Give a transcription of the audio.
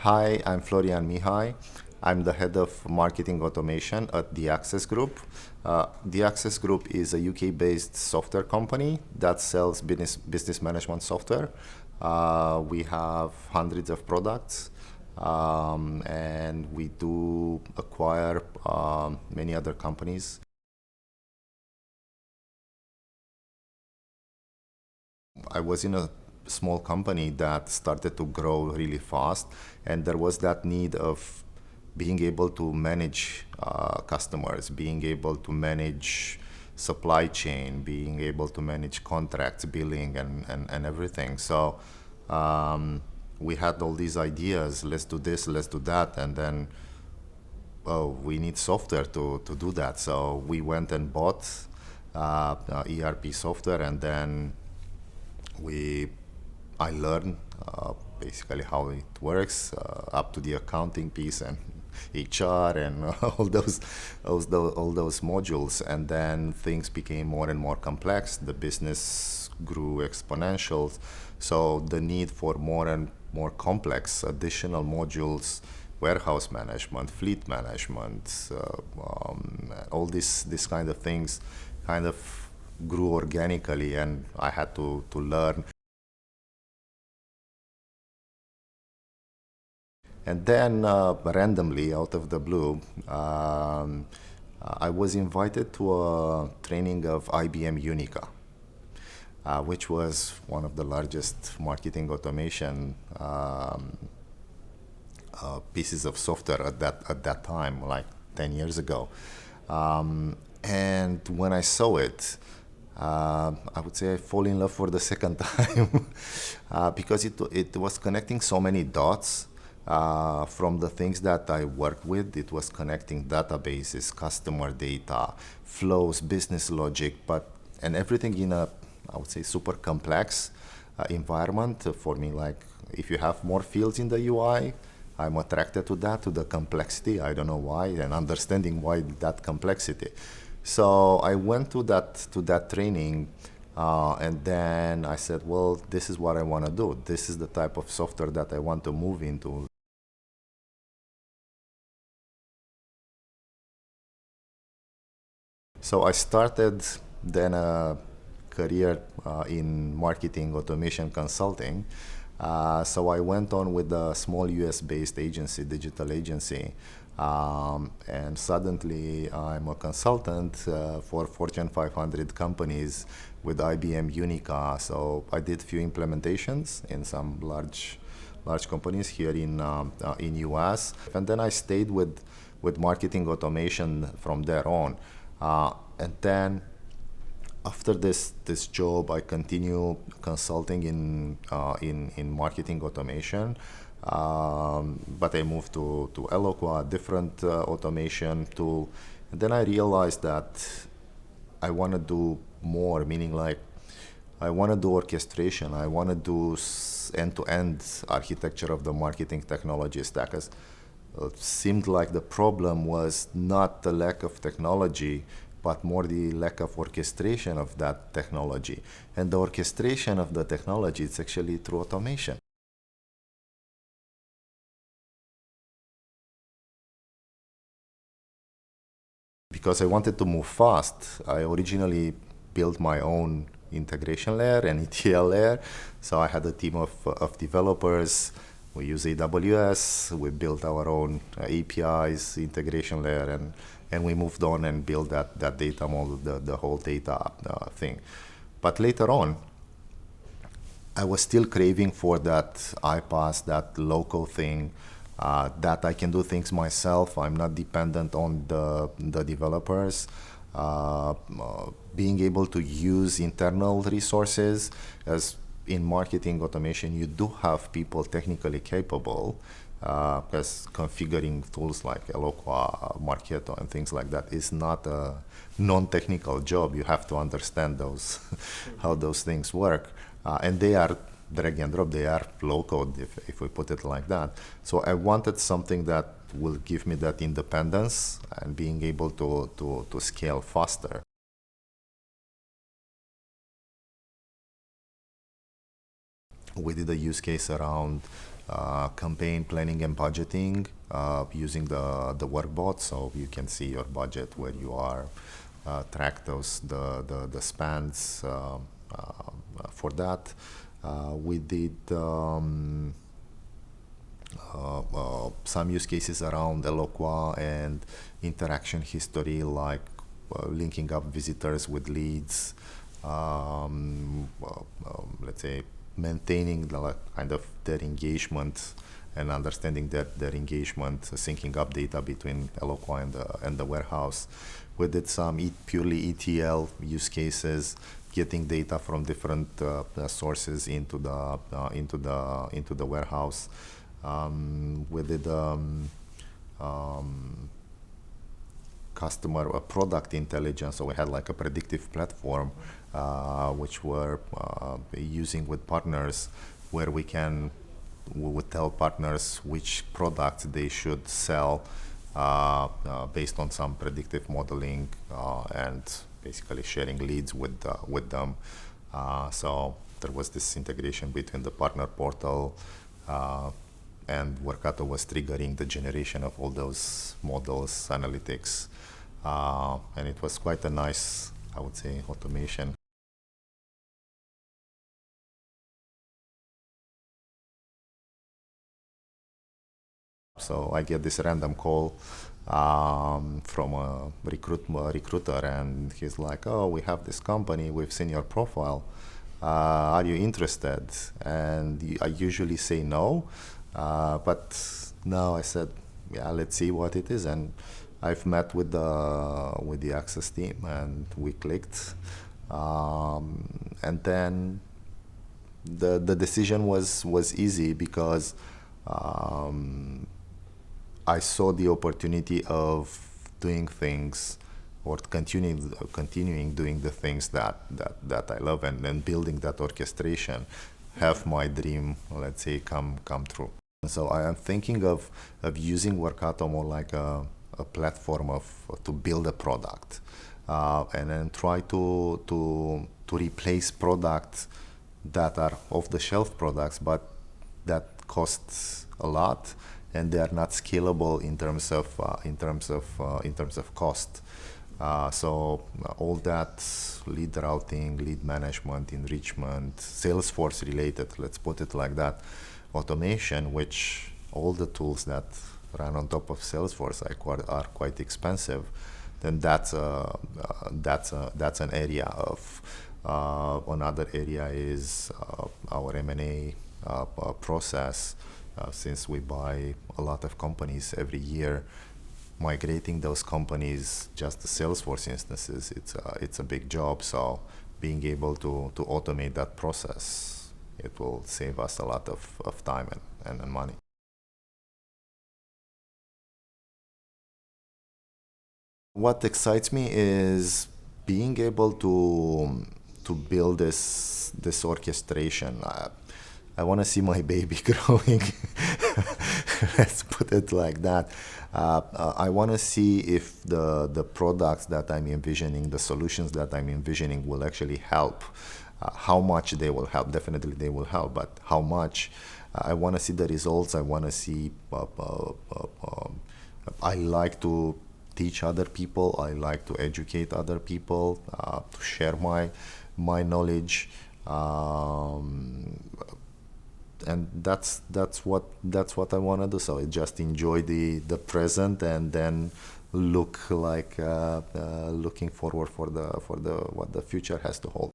Hi, I'm Florian Mihai. I'm the head of marketing automation at the Access Group. The Access Group is a UK-based software company that sells business management software. We have hundreds of products, and we do acquire many other companies. I was in a small company that started to grow really fast, and there was that need of being able to manage customers, being able to manage supply chain, being able to manage contracts, billing, and everything. So we had all these ideas, let's do this, let's do that, and then we need software to do that. So we went and bought ERP software, and then I learned basically how it works, up to the accounting piece and HR and all those modules. And then things became more and more complex. The business grew exponential, so the need for more and more complex additional modules, warehouse management, fleet management, all these kind of things, kind of grew organically, and I had to learn. And then randomly, out of the blue, I was invited to a training of IBM Unica, which was one of the largest marketing automation pieces of software at that time, like 10 years ago. And when I saw it, I would say I fall in love for the second time because it was connecting so many dots from the things that I worked with. It was connecting databases, customer data, flows, business logic, and everything in a, I would say, super complex environment for me. Like if you have more fields in the UI, I'm attracted to that, to the complexity. I don't know why, and understanding why that complexity. So I went to that training, and then I said, well, this is what I want to do. This is the type of software that I want to move into. So I started then a career in marketing automation consulting. So I went on with a small US-based agency, digital agency, and suddenly I'm a consultant for Fortune 500 companies with IBM Unica. So I did few implementations in some large companies here in US, and then I stayed with marketing automation from there on. And then after this job, I continue consulting in marketing automation, but I moved to Eloqua, different automation tool. And then I realized that I want to do more, meaning like I want to do orchestration. I want to do end-to-end architecture of the marketing technology stack. As it seemed like the problem was not the lack of technology, but more the lack of orchestration of that technology. And the orchestration of the technology is actually through automation. Because I wanted to move fast, I originally built my own integration layer and ETL layer. So I had a team of developers. We use AWS. We built our own APIs, integration layer, and we moved on and built that data model, the whole data thing. But later on, I was still craving for that iPaaS, that local thing, that I can do things myself. I'm not dependent on the developers. Being able to use internal resources, as in marketing automation, you do have people technically capable, because configuring tools like Eloqua, Workato, and things like that is not a non-technical job. You have to understand those how those things work, and they are drag and drop. They are low code, if we put it like that. So I wanted something that will give me that independence and being able to scale faster. We did a use case around campaign planning and budgeting using the workbot, so you can see your budget, where you are, track the spends for that. We did some use cases around Eloqua and interaction history, like linking up visitors with leads, let's say maintaining the kind of their engagement and understanding their engagement, syncing up data between Eloqua and the warehouse. We did some purely ETL use cases, getting data from different sources into the warehouse. We did customer product intelligence, so we had like a predictive platform which we're using with partners, where we would tell partners which products they should sell based on some predictive modeling and basically sharing leads with them. So there was this integration between the partner portal and Workato was triggering the generation of all those models, analytics, and it was quite a nice, I would say, automation. So I get this random call from a recruiter, and he's like, "Oh, we have this company. We've seen your profile. Are you interested?" And I usually say no, but now I said, "Yeah, let's see what it is." And I've met with the Access team, and we clicked, and then the decision was easy because. I saw the opportunity of doing things or continuing doing the things that I love, and then building that orchestration, have my dream, let's say, come true. So I am thinking of using Workato more like a platform to build a product, and then try to replace products that are off-the-shelf products, but that costs a lot, and they are not scalable in terms of cost. So all that lead routing, lead management, enrichment, Salesforce related, let's put it like that, automation, which all the tools that run on top of Salesforce are quite expensive. Then that's an area of. Another area is our M&A process. Since we buy a lot of companies every year, migrating those companies just to Salesforce instances, it's a big job. So being able to automate that process, it will save us a lot of time and money. What excites me is being able to build this orchestration. I want to see my baby growing. Let's put it like that. I want to see if the products that I'm envisioning, the solutions that I'm envisioning, will actually help. How much they will help. Definitely they will help, but how much? I want to see the results. I want to see. I like to teach other people. I like to educate other people, to share my knowledge. And that's what I want to do. So I just enjoy the present, and then look like looking forward for the what the future has to hold.